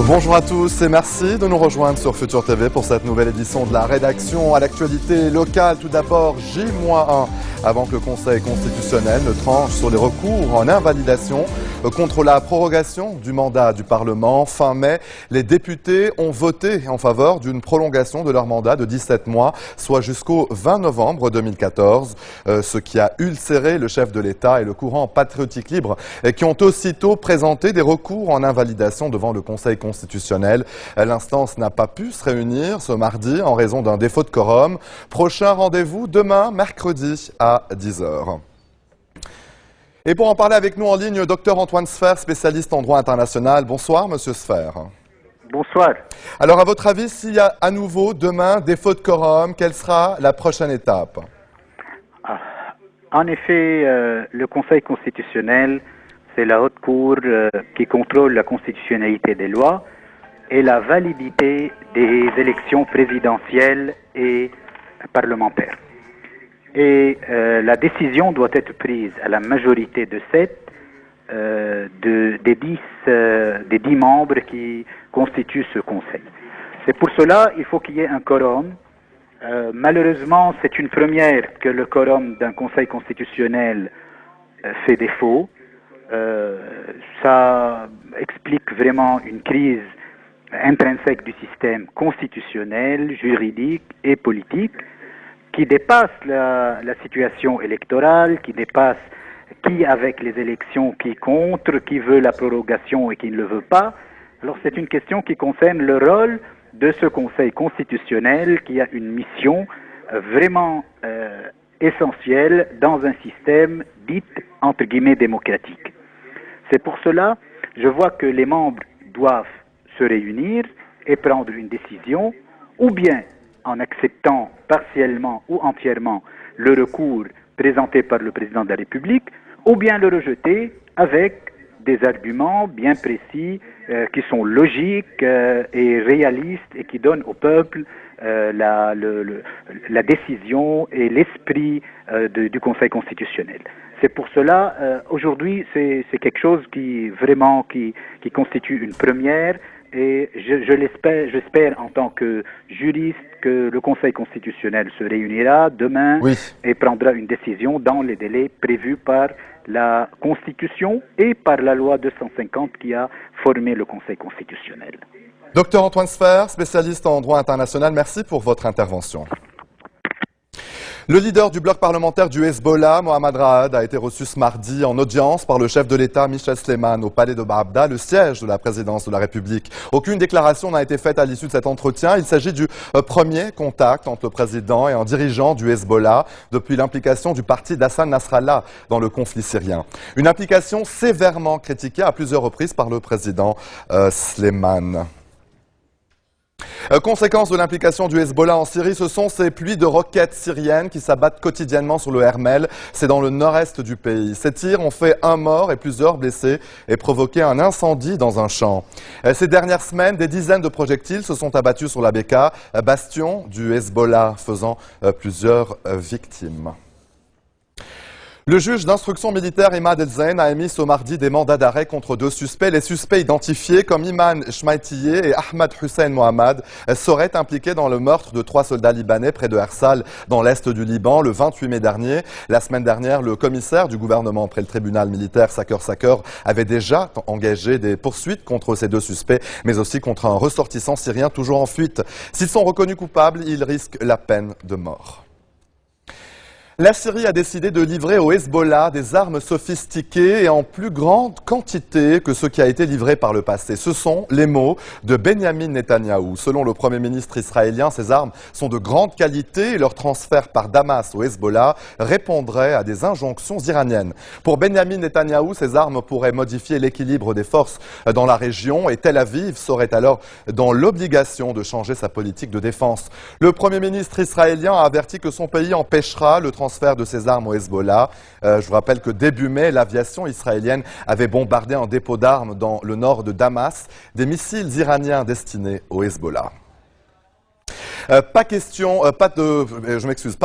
Bonjour à tous et merci de nous rejoindre sur Futur TV pour cette nouvelle édition de la rédaction à l'actualité locale. Tout d'abord, J-1 avant que le Conseil constitutionnel ne tranche sur les recours en invalidation contre la prorogation du mandat du Parlement. Fin mai, les députés ont voté en faveur d'une prolongation de leur mandat de 17 mois, soit jusqu'au 20 novembre 2014, ce qui a ulcéré le chef de l'État et le courant patriotique libre qui ont aussitôt présenté des recours en invalidation devant le Conseil constitutionnel. L'instance n'a pas pu se réunir ce mardi en raison d'un défaut de quorum. Prochain rendez-vous demain, mercredi à 10 h. Et pour en parler avec nous en ligne, Dr Antoine Sfer, spécialiste en droit international. Bonsoir, Monsieur Sfer. Bonsoir. Alors, à votre avis, s'il y a à nouveau demain défaut de quorum, quelle sera la prochaine étape? En effet, le Conseil constitutionnel, c'est la haute cour qui contrôle la constitutionnalité des lois et la validité des élections présidentielles et parlementaires. Et la décision doit être prise à la majorité de 7 des 10 membres qui constituent ce Conseil. C'est pour cela qu'il faut qu'il y ait un quorum. Malheureusement, c'est une première que le quorum d'un Conseil constitutionnel fait défaut. Ça explique vraiment une crise intrinsèque du système constitutionnel, juridique et politique qui dépasse la situation électorale, qui dépasse qui avec les élections, qui contre, qui veut la prorogation et qui ne le veut pas. Alors c'est une question qui concerne le rôle de ce Conseil constitutionnel qui a une mission vraiment essentielle dans un système dit entre guillemets démocratique. C'est pour cela, je vois que les membres doivent se réunir et prendre une décision, ou bien en acceptant partiellement ou entièrement le recours présenté par le président de la République, ou bien le rejeter avec des arguments bien précis qui sont logiques et réalistes et qui donnent au peuple la décision et l'esprit du Conseil constitutionnel. C'est pour cela, aujourd'hui, c'est quelque chose qui constitue une première et j'espère en tant que juriste que le Conseil constitutionnel se réunira demain et prendra une décision dans les délais prévus par la Constitution et par la loi 250 qui a formé le Conseil constitutionnel. Docteur Antoine Sfer, spécialiste en droit international, merci pour votre intervention. Le leader du bloc parlementaire du Hezbollah, Mohamed Raad, a été reçu ce mardi en audience par le chef de l'État, Michel Sleiman, au palais de Baabda, le siège de la présidence de la République. Aucune déclaration n'a été faite à l'issue de cet entretien. Il s'agit du premier contact entre le président et un dirigeant du Hezbollah depuis l'implication du parti d'Hassan Nasrallah dans le conflit syrien. Une implication sévèrement critiquée à plusieurs reprises par le président Sleiman. Conséquence de l'implication du Hezbollah en Syrie, ce sont ces pluies de roquettes syriennes qui s'abattent quotidiennement sur le Hermel. C'est dans le nord-est du pays. Ces tirs ont fait un mort et plusieurs blessés et provoqué un incendie dans un champ. Ces dernières semaines, des dizaines de projectiles se sont abattus sur la Beka, bastion du Hezbollah, faisant plusieurs victimes. Le juge d'instruction militaire Imad El-Zain a émis ce mardi des mandats d'arrêt contre 2 suspects. Les suspects identifiés comme Iman Shmaitieh et Ahmad Hussein Mohammad seraient impliqués dans le meurtre de 3 soldats libanais près de Hersal, dans l'est du Liban, le 28 mai dernier. La semaine dernière, le commissaire du gouvernement près le tribunal militaire, Saker Saker, avait déjà engagé des poursuites contre ces 2 suspects, mais aussi contre un ressortissant syrien toujours en fuite. S'ils sont reconnus coupables, ils risquent la peine de mort. La Syrie a décidé de livrer au Hezbollah des armes sophistiquées et en plus grande quantité que ce qui a été livré par le passé. Ce sont les mots de Benyamin Netanyahou. Selon le Premier ministre israélien, ces armes sont de grande qualité et leur transfert par Damas au Hezbollah répondrait à des injonctions iraniennes. Pour Benyamin Netanyahou, ces armes pourraient modifier l'équilibre des forces dans la région et Tel Aviv serait alors dans l'obligation de changer sa politique de défense. Le Premier ministre israélien a averti que son pays empêchera le transfert de ces armes au Hezbollah. Je vous rappelle que début mai, l'aviation israélienne avait bombardé un dépôt d'armes dans le nord de Damas, des missiles iraniens destinés au Hezbollah. Pas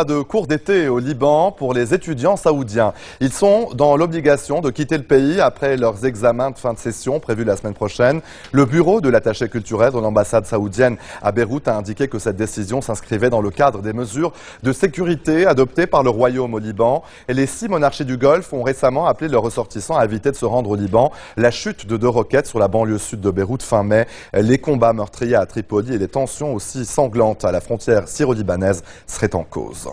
de cours d'été au Liban pour les étudiants saoudiens. Ils sont dans l'obligation de quitter le pays après leurs examens de fin de session prévus la semaine prochaine. Le bureau de l'attaché culturel de l'ambassade saoudienne à Beyrouth a indiqué que cette décision s'inscrivait dans le cadre des mesures de sécurité adoptées par le royaume au Liban. Et les 6 monarchies du Golfe ont récemment appelé leurs ressortissants à éviter de se rendre au Liban. La chute de 2 roquettes sur la banlieue sud de Beyrouth fin mai, les combats meurtriers à Tripoli et les tensions aussi sanglantes à la frontière syro-libanaise seraient en cause.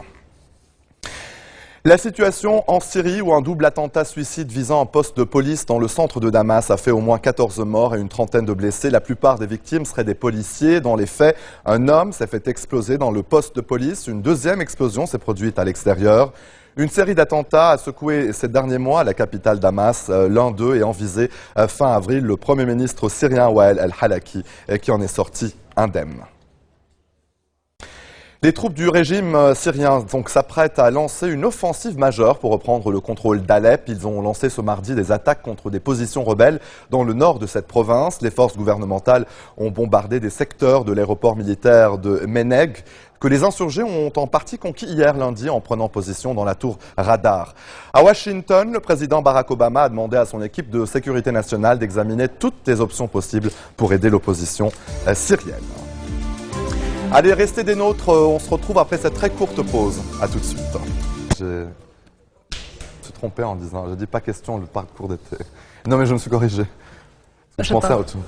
La situation en Syrie où un double attentat suicide visant un poste de police dans le centre de Damas a fait au moins 14 morts et une trentaine de blessés. La plupart des victimes seraient des policiers. Dans les faits, un homme s'est fait exploser dans le poste de police. Une deuxième explosion s'est produite à l'extérieur. Une série d'attentats a secoué ces derniers mois à la capitale Damas. L'un d'eux ayant visé fin avril le Premier ministre syrien Wael el-Halaki qui en est sorti indemne. Les troupes du régime syrien s'apprêtent à lancer une offensive majeure pour reprendre le contrôle d'Alep. Ils ont lancé ce mardi des attaques contre des positions rebelles dans le nord de cette province. Les forces gouvernementales ont bombardé des secteurs de l'aéroport militaire de Meneg que les insurgés ont en partie conquis hier lundi en prenant position dans la tour Radar. À Washington, le président Barack Obama a demandé à son équipe de sécurité nationale d'examiner toutes les options possibles pour aider l'opposition syrienne. Allez, restez des nôtres, on se retrouve après cette très courte pause. A tout de suite. Je me suis trompé en disant, je dis pas question le parcours d'été. Non mais je me suis corrigé. Je pensais à autre chose.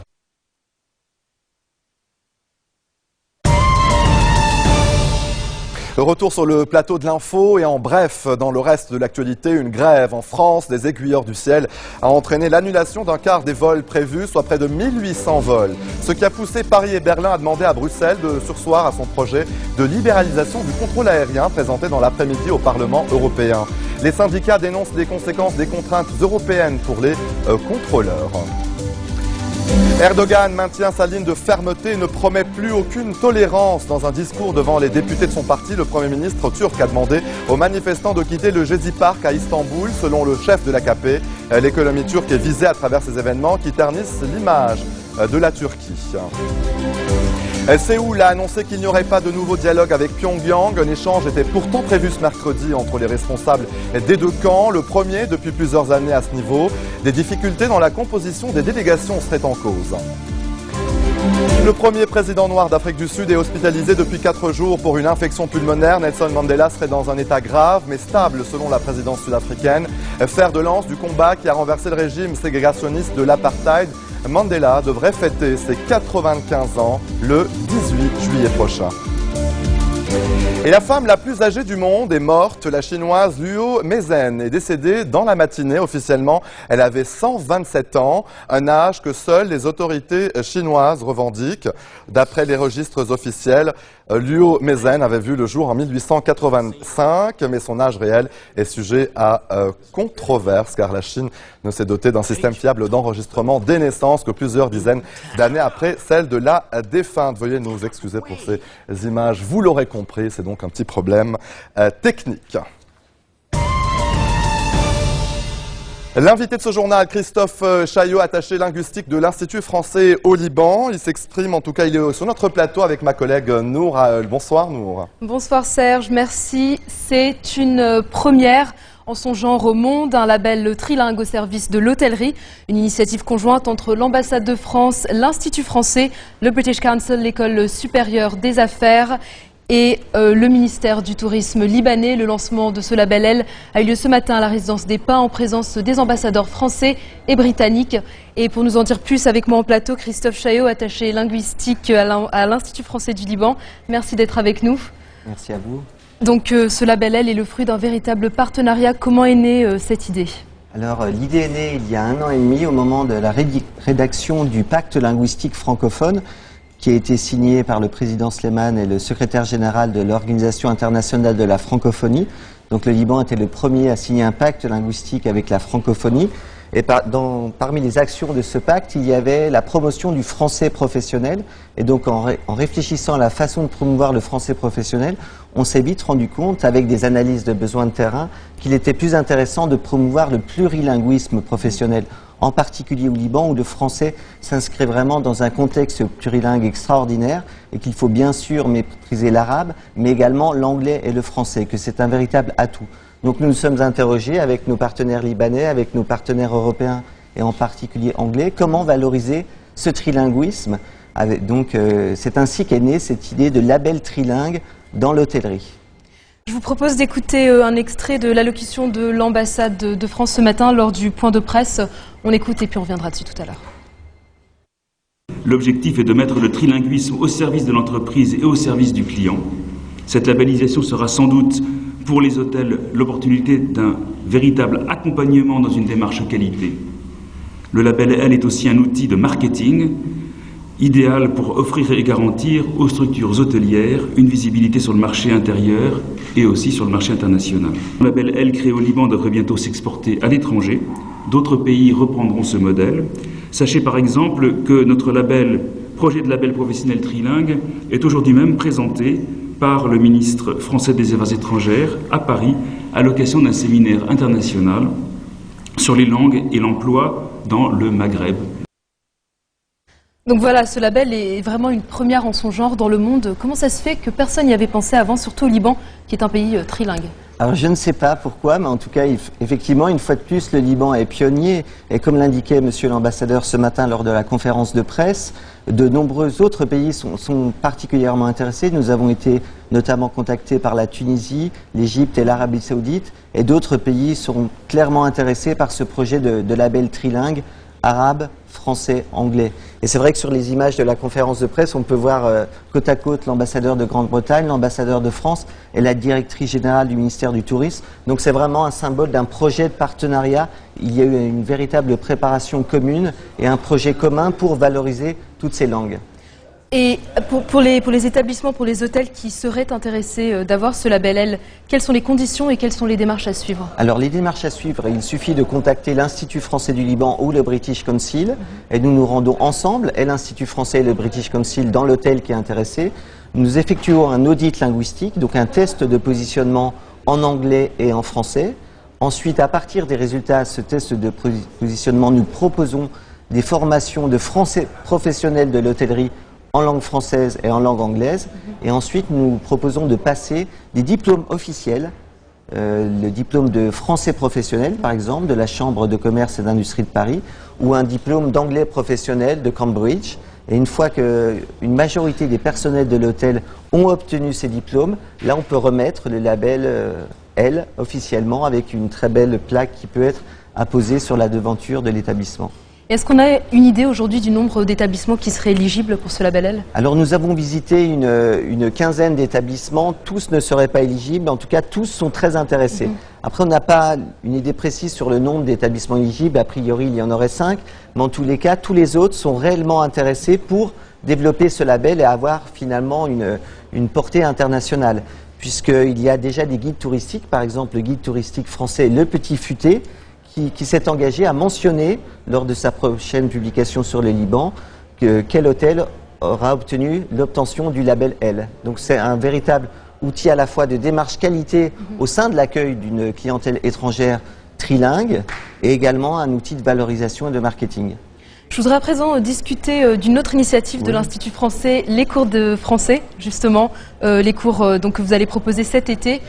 Le retour sur le plateau de l'info et en bref, dans le reste de l'actualité, une grève en France des aiguilleurs du ciel a entraîné l'annulation d'un quart des vols prévus, soit près de 1800 vols. Ce qui a poussé Paris et Berlin à demander à Bruxelles de surseoir à son projet de libéralisation du contrôle aérien présenté dans l'après-midi au Parlement européen. Les syndicats dénoncent les conséquences des contraintes européennes pour les contrôleurs. Erdogan maintient sa ligne de fermeté et ne promet plus aucune tolérance. Dans un discours devant les députés de son parti, le Premier ministre turc a demandé aux manifestants de quitter le Gezi Park à Istanbul. Selon le chef de l'AKP, l'économie turque est visée à travers ces événements qui ternissent l'image de la Turquie. Séoul a annoncé qu'il n'y aurait pas de nouveau dialogue avec Pyongyang. Un échange était pourtant prévu ce mercredi entre les responsables des deux camps. Le premier depuis plusieurs années à ce niveau. Des difficultés dans la composition des délégations seraient en cause. Le premier président noir d'Afrique du Sud est hospitalisé depuis 4 jours pour une infection pulmonaire. Nelson Mandela serait dans un état grave mais stable selon la présidence sud-africaine. Fer de lance du combat qui a renversé le régime ségrégationniste de l'apartheid. Mandela devrait fêter ses 95 ans le 18 juillet prochain. Et la femme la plus âgée du monde est morte. La chinoise Luo Mezhen est décédée dans la matinée. Officiellement, elle avait 127 ans, un âge que seules les autorités chinoises revendiquent. D'après les registres officiels, Luo Mezhen avait vu le jour en 1885, mais son âge réel est sujet à controverse, car la Chine ne s'est dotée d'un système fiable d'enregistrement des naissances que plusieurs dizaines d'années après celle de la défunte. Veuillez nous excuser pour ces images, vous l'aurez compris, c'est donc un petit problème technique. L'invité de ce journal, Christophe Chaillot, attaché linguistique de l'Institut français au Liban. Il s'exprime, en tout cas, il est sur notre plateau avec ma collègue Nour. Bonsoir Nour. Bonsoir Serge, merci. C'est une première en son genre au monde, un label trilingue au service de l'hôtellerie, une initiative conjointe entre l'ambassade de France, l'Institut français, le British Council, l'école supérieure des affaires et le ministère du tourisme libanais. Le lancement de ce label a eu lieu ce matin à la résidence des Pins en présence des ambassadeurs français et britanniques. Et pour nous en dire plus avec moi en plateau, Christophe Chaillot, attaché linguistique à l'Institut français du Liban. Merci d'être avec nous. Merci à vous. Donc ce label est le fruit d'un véritable partenariat. Comment est née cette idée ? Alors l'idée est née il y a 1 an et demi au moment de la rédaction du pacte linguistique francophone qui a été signé par le président Sleiman et le secrétaire général de l'Organisation internationale de la francophonie. Donc le Liban était le premier à signer un pacte linguistique avec la francophonie. Et parmi les actions de ce pacte, il y avait la promotion du français professionnel. Et donc en réfléchissant à la façon de promouvoir le français professionnel, on s'est vite rendu compte, avec des analyses de besoins de terrain, qu'il était plus intéressant de promouvoir le plurilinguisme professionnel, en particulier au Liban, où le français s'inscrit vraiment dans un contexte plurilingue extraordinaire et qu'il faut bien sûr maîtriser l'arabe, mais également l'anglais et le français, que c'est un véritable atout. Donc nous nous sommes interrogés avec nos partenaires libanais, avec nos partenaires européens et en particulier anglais, comment valoriser ce trilinguisme. Donc c'est ainsi qu'est née cette idée de label trilingue dans l'hôtellerie. Je vous propose d'écouter un extrait de l'allocution de l'ambassade de France ce matin lors du point de presse. On écoute et puis on reviendra dessus tout à l'heure. L'objectif est de mettre le trilinguisme au service de l'entreprise et au service du client. Cette labellisation sera sans doute pour les hôtels l'opportunité d'un véritable accompagnement dans une démarche qualité. Le label L est aussi un outil de marketing idéal pour offrir et garantir aux structures hôtelières une visibilité sur le marché intérieur et aussi sur le marché international. Le label L créé au Liban devrait bientôt s'exporter à l'étranger. D'autres pays reprendront ce modèle. Sachez par exemple que notre projet de label professionnel trilingue est aujourd'hui même présenté par le ministre français des Affaires étrangères à Paris à l'occasion d'un séminaire international sur les langues et l'emploi dans le Maghreb. Donc voilà, ce label est vraiment une première en son genre dans le monde. Comment ça se fait que personne n'y avait pensé avant, surtout au Liban, qui est un pays trilingue? Alors je ne sais pas pourquoi, mais en tout cas, effectivement, une fois de plus, le Liban est pionnier. Et comme l'indiquait monsieur l'ambassadeur ce matin lors de la conférence de presse, de nombreux autres pays sont particulièrement intéressés. Nous avons été notamment contactés par la Tunisie, l'Égypte et l'Arabie Saoudite. Et d'autres pays sont clairement intéressés par ce projet de label trilingue, arabe, français, anglais. Et c'est vrai que sur les images de la conférence de presse, on peut voir côte à côte l'ambassadeur de Grande-Bretagne, l'ambassadeur de France et la directrice générale du ministère du Tourisme. Donc c'est vraiment un symbole d'un projet de partenariat. Il y a eu une véritable préparation commune et un projet commun pour valoriser toutes ces langues. Et pour les établissements, pour les hôtels qui seraient intéressés d'avoir ce label L, quelles sont les conditions et quelles sont les démarches à suivre? Alors les démarches à suivre, il suffit de contacter l'Institut français du Liban ou le British Council et nous nous rendons ensemble, et l'Institut français et le British Council, dans l'hôtel qui est intéressé. Nous effectuons un audit linguistique, donc un test de positionnement en anglais et en français. Ensuite, à partir des résultats de ce test de positionnement, nous proposons des formations de français professionnels de l'hôtellerie en langue française et en langue anglaise. Et ensuite, nous proposons de passer des diplômes officiels, le diplôme de français professionnel, par exemple, de la Chambre de commerce et d'industrie de Paris, ou un diplôme d'anglais professionnel de Cambridge. Et une fois qu'une majorité des personnels de l'hôtel ont obtenu ces diplômes, là, on peut remettre le label L officiellement avec une très belle plaque qui peut être apposée sur la devanture de l'établissement. Est-ce qu'on a une idée aujourd'hui du nombre d'établissements qui seraient éligibles pour ce label L? Alors nous avons visité une quinzaine d'établissements, tous ne seraient pas éligibles, en tout cas tous sont très intéressés. Après on n'a pas une idée précise sur le nombre d'établissements éligibles, a priori il y en aurait 5, mais en tous les cas tous les autres sont réellement intéressés pour développer ce label et avoir finalement une portée internationale. Puisqu'il y a déjà des guides touristiques, par exemple le guide touristique français Le Petit Futé, qui s'est engagé à mentionner lors de sa prochaine publication sur le Liban quel hôtel aura obtenu l'obtention du label L. Donc c'est un véritable outil à la fois de démarche qualité au sein de l'accueil d'une clientèle étrangère trilingue et également un outil de valorisation et de marketing. Je voudrais à présent discuter d'une autre initiative de l'Institut français, les cours de français, justement, les cours donc, que vous allez proposer cet été.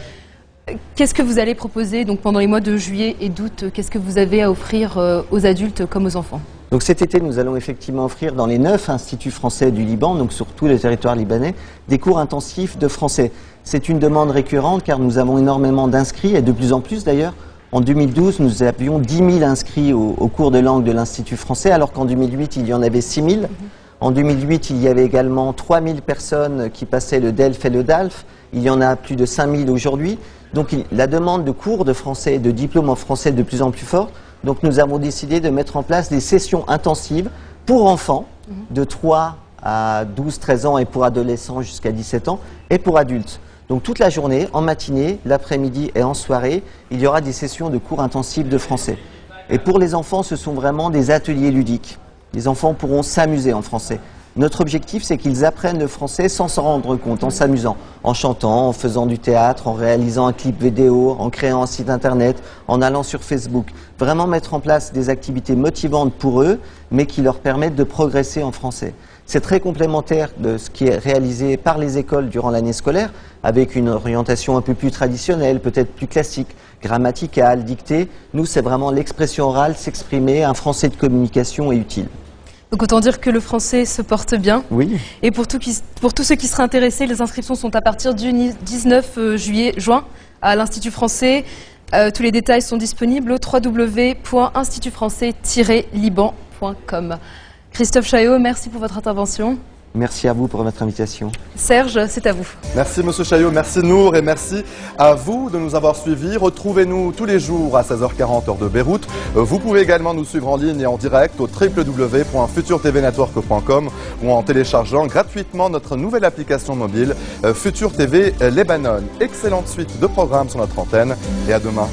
Qu'est-ce que vous allez proposer donc, pendant les mois de juillet et d'août? Qu'est-ce que vous avez à offrir aux adultes comme aux enfants? Donc cet été, nous allons effectivement offrir dans les 9 instituts français du Liban, donc sur tout le territoire libanais, des cours intensifs de français. C'est une demande récurrente car nous avons énormément d'inscrits et de plus en plus d'ailleurs. En 2012, nous avions 10 000 inscrits au cours de langue de l'Institut français, alors qu'en 2008, il y en avait 6 000. En 2008, il y avait également 3 000 personnes qui passaient le DELF et le DALF. Il y en a plus de 5 000 aujourd'hui. Donc la demande de cours de français et de diplômes en français est de plus en plus forte. Donc nous avons décidé de mettre en place des sessions intensives pour enfants de 3 à 12-13 ans et pour adolescents jusqu'à 17 ans et pour adultes. Donc toute la journée, en matinée, l'après-midi et en soirée, il y aura des sessions de cours intensifs de français. Et pour les enfants, ce sont vraiment des ateliers ludiques. Les enfants pourront s'amuser en français. Notre objectif, c'est qu'ils apprennent le français sans s'en rendre compte, en s'amusant, en chantant, en faisant du théâtre, en réalisant un clip vidéo, en créant un site internet, en allant sur Facebook. Vraiment mettre en place des activités motivantes pour eux, mais qui leur permettent de progresser en français. C'est très complémentaire de ce qui est réalisé par les écoles durant l'année scolaire, avec une orientation un peu plus traditionnelle, peut-être plus classique, grammaticale, dictée. Nous, c'est vraiment l'expression orale, s'exprimer, un français de communication est utile. Donc autant dire que le français se porte bien. Oui. Et pour tous ceux qui seraient intéressés, les inscriptions sont à partir du 19 juin à l'Institut français. Tous les détails sont disponibles au www.institutfrançais-liban.com. Christophe Chaillot, merci pour votre intervention. Merci à vous pour votre invitation. Serge, c'est à vous. Merci Monsieur Chaillot, merci Nour et merci à vous de nous avoir suivis. Retrouvez-nous tous les jours à 16h40 heure de Beyrouth. Vous pouvez également nous suivre en ligne et en direct au www.futurtvnetwork.com ou en téléchargeant gratuitement notre nouvelle application mobile Futur TV Lebanon. Excellente suite de programmes sur notre antenne et à demain.